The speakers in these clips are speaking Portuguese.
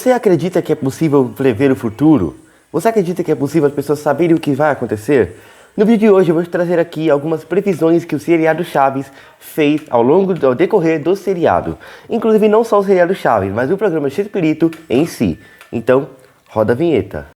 Você acredita que é possível prever o futuro? Você acredita que é possível as pessoas saberem o que vai acontecer? No vídeo de hoje eu vou te trazer aqui algumas previsões que o seriado Chaves fez ao decorrer do seriado. Inclusive não só o seriado Chaves, mas o programa Chespirito em si. Então, roda a vinheta.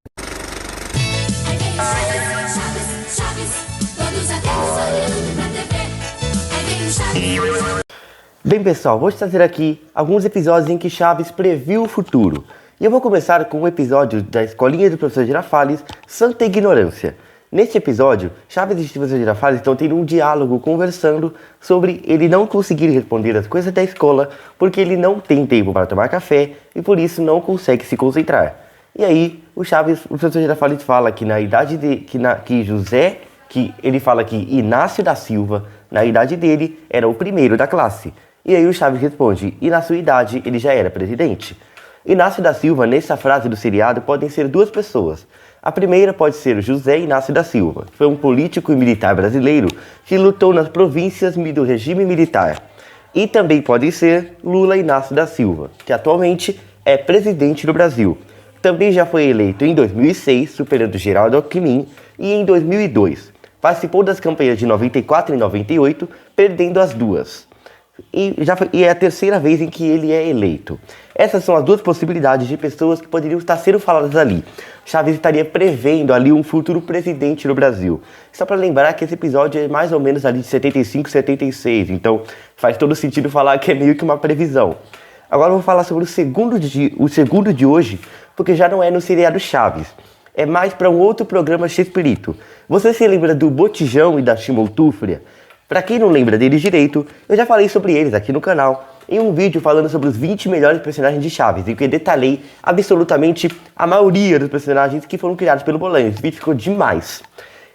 Bem pessoal, vou te trazer aqui alguns episódios em que Chaves previu o futuro. E eu vou começar com um episódio da Escolinha do Professor Girafales, Santa Ignorância. Neste episódio, Chaves e o Professor Girafales estão tendo um diálogo conversando sobre ele não conseguir responder as coisas da escola porque ele não tem tempo para tomar café e por isso não consegue se concentrar. E aí, o Professor Girafales fala que na idade de ele fala que Inácio da Silva, na idade dele, era o primeiro da classe. E aí o Chaves responde, e na sua idade ele já era presidente? Inácio da Silva, nessa frase do seriado, podem ser duas pessoas. A primeira pode ser José Inácio da Silva, que foi um político e militar brasileiro que lutou nas províncias do regime militar. E também pode ser Lula Inácio da Silva, que atualmente é presidente do Brasil. Também já foi eleito em 2006, superando Geraldo Alckmin, e em 2002. Participou das campanhas de 94 e 98, perdendo as duas. E é a terceira vez em que ele é eleito. Essas são as duas possibilidades de pessoas que poderiam estar sendo faladas ali. Chaves estaria prevendo ali um futuro presidente no Brasil. Só para lembrar que esse episódio é mais ou menos ali de 75, 76, então faz todo sentido falar que é meio que uma previsão. Agora eu vou falar sobre o segundo de hoje, porque já não é no seriado Chaves. É mais para um outro programa Chespirito. Você se lembra do Botijão e da Chimoltúfria? Para quem não lembra deles direito, eu já falei sobre eles aqui no canal, em um vídeo falando sobre os 20 melhores personagens de Chaves, em que eu detalhei absolutamente a maioria dos personagens que foram criados pelo Bolanhos. Esse vídeo ficou demais.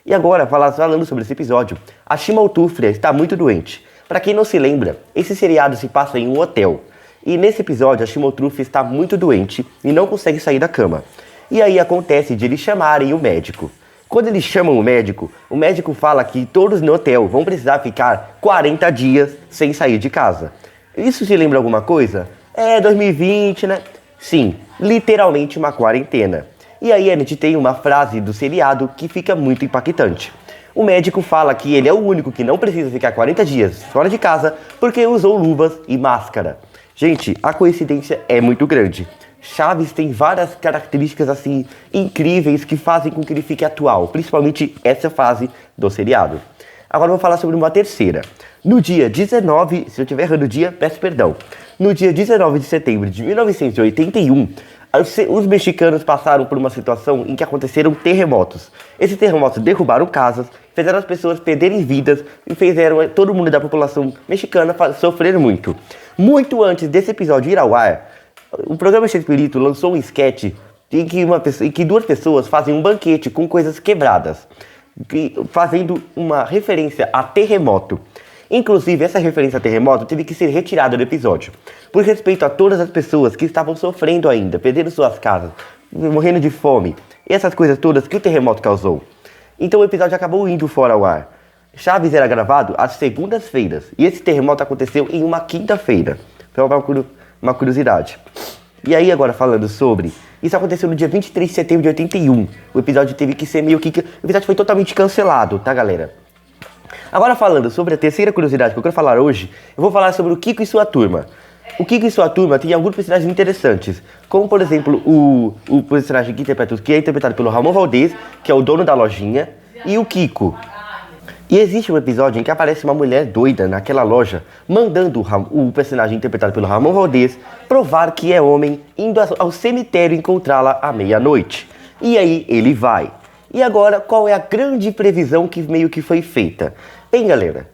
E agora, falando sobre esse episódio, a Chimoltúfria está muito doente. Para quem não se lembra, esse seriado se passa em um hotel. E nesse episódio, a Chimoltúfria está muito doente e não consegue sair da cama. E aí acontece de eles chamarem o médico. Quando eles chamam o médico fala que todos no hotel vão precisar ficar 40 dias sem sair de casa. Isso te lembra alguma coisa? É 2020, né? Sim, literalmente uma quarentena. E aí a gente tem uma frase do seriado que fica muito impactante. O médico fala que ele é o único que não precisa ficar 40 dias fora de casa porque usou luvas e máscara. Gente, a coincidência é muito grande. Chaves tem várias características assim incríveis que fazem com que ele fique atual, principalmente essa fase do seriado. Agora eu vou falar sobre uma terceira. No dia 19, se eu estiver errando o dia, peço perdão. No dia 19 de setembro de 1981, os mexicanos passaram por uma situação em que aconteceram terremotos. Esses terremotos derrubaram casas, fizeram as pessoas perderem vidas e fizeram todo mundo da população mexicana sofrer muito. Muito antes desse episódio ir ao ar, o programa Chespirito lançou um sketch em que duas pessoas fazem um banquete com coisas quebradas, fazendo uma referência a terremoto. Inclusive, essa referência a terremoto teve que ser retirada do episódio, por respeito a todas as pessoas que estavam sofrendo ainda, perdendo suas casas, morrendo de fome, e essas coisas todas que o terremoto causou. Então o episódio acabou indo fora ao ar. Chaves era gravado às segundas-feiras, e esse terremoto aconteceu em uma quinta-feira. Então uma curiosidade. E aí agora falando sobre... Isso aconteceu no dia 23 de setembro de 81. O episódio teve que ser meio que... O episódio foi totalmente cancelado, tá galera? Agora falando sobre a terceira curiosidade que eu quero falar hoje, eu vou falar sobre o Kiko e sua turma. O Kiko e sua turma tem alguns personagens interessantes, como por exemplo o personagem que é interpretado pelo Ramon Valdez, que é o dono da lojinha, e o Kiko. E existe um episódio em que aparece uma mulher doida naquela loja, mandando o personagem interpretado pelo Ramon Valdez provar que é homem, indo ao cemitério encontrá-la à meia-noite. E aí ele vai. E agora, qual é a grande previsão que meio que foi feita? Bem, galera,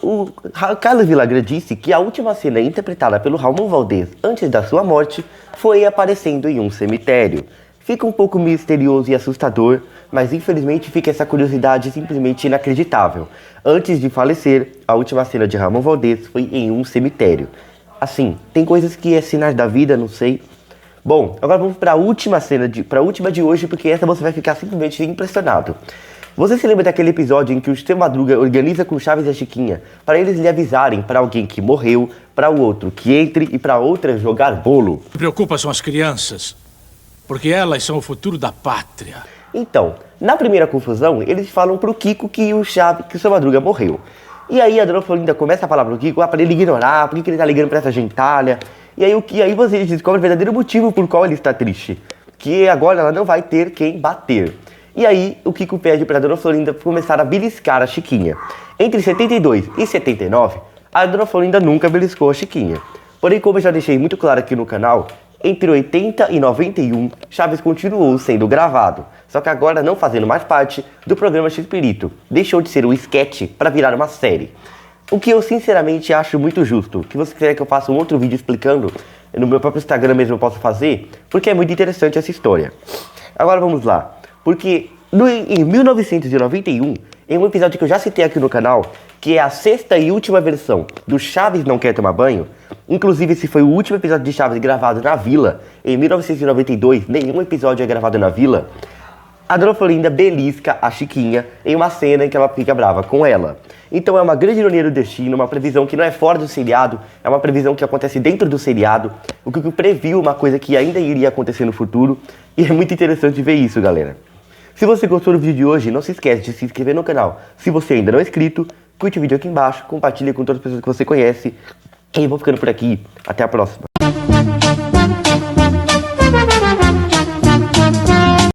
o Carlos Villagrán disse que a última cena interpretada pelo Ramon Valdez antes da sua morte foi aparecendo em um cemitério. Fica um pouco misterioso e assustador, mas infelizmente fica essa curiosidade simplesmente inacreditável. Antes de falecer, a última cena de Ramon Valdez foi em um cemitério. Assim, tem coisas que é sinais da vida, não sei. Bom, agora vamos para a última cena, para a última de hoje, porque essa você vai ficar simplesmente impressionado. Você se lembra daquele episódio em que o Seu Madruga organiza com Chaves e a Chiquinha para eles lhe avisarem para alguém que morreu, para o outro que entre e para outra jogar bolo? O que preocupa são as crianças, porque elas são o futuro da pátria. Então, na primeira confusão, eles falam pro Kiko que o Seu Madruga morreu. E aí a Dona Florinda começa a falar pro Kiko para ele ignorar, por que ele tá ligando pra essa gentalha. E aí você descobre o verdadeiro motivo por qual ele está triste, que agora ela não vai ter quem bater. E aí o Kiko pede pra Dona Florinda começar a beliscar a Chiquinha. Entre 72 e 79, a Dona Florinda nunca beliscou a Chiquinha. Porém, como eu já deixei muito claro aqui no canal, entre 80 e 91, Chaves continuou sendo gravado, só que agora não fazendo mais parte do programa X-Pirito. Deixou de ser um sketch para virar uma série. O que eu sinceramente acho muito justo. Que você quer que eu faça um outro vídeo explicando, no meu próprio Instagram mesmo eu posso fazer, porque é muito interessante essa história. Agora vamos lá. Porque em 1991, em um episódio que eu já citei aqui no canal, que é a sexta e última versão do Chaves Não Quer Tomar Banho, inclusive esse foi o último episódio de Chaves gravado na Vila, em 1992, nenhum episódio é gravado na Vila, a Dona Florinda belisca a Chiquinha em uma cena em que ela fica brava com ela. Então é uma grande ironia do destino, uma previsão que não é fora do seriado, é uma previsão que acontece dentro do seriado, o que previu uma coisa que ainda iria acontecer no futuro, e é muito interessante ver isso, galera. Se você gostou do vídeo de hoje, não se esquece de se inscrever no canal. Se você ainda não é inscrito, curte o vídeo aqui embaixo, compartilhe com todas as pessoas que você conhece. E eu vou ficando por aqui. Até a próxima.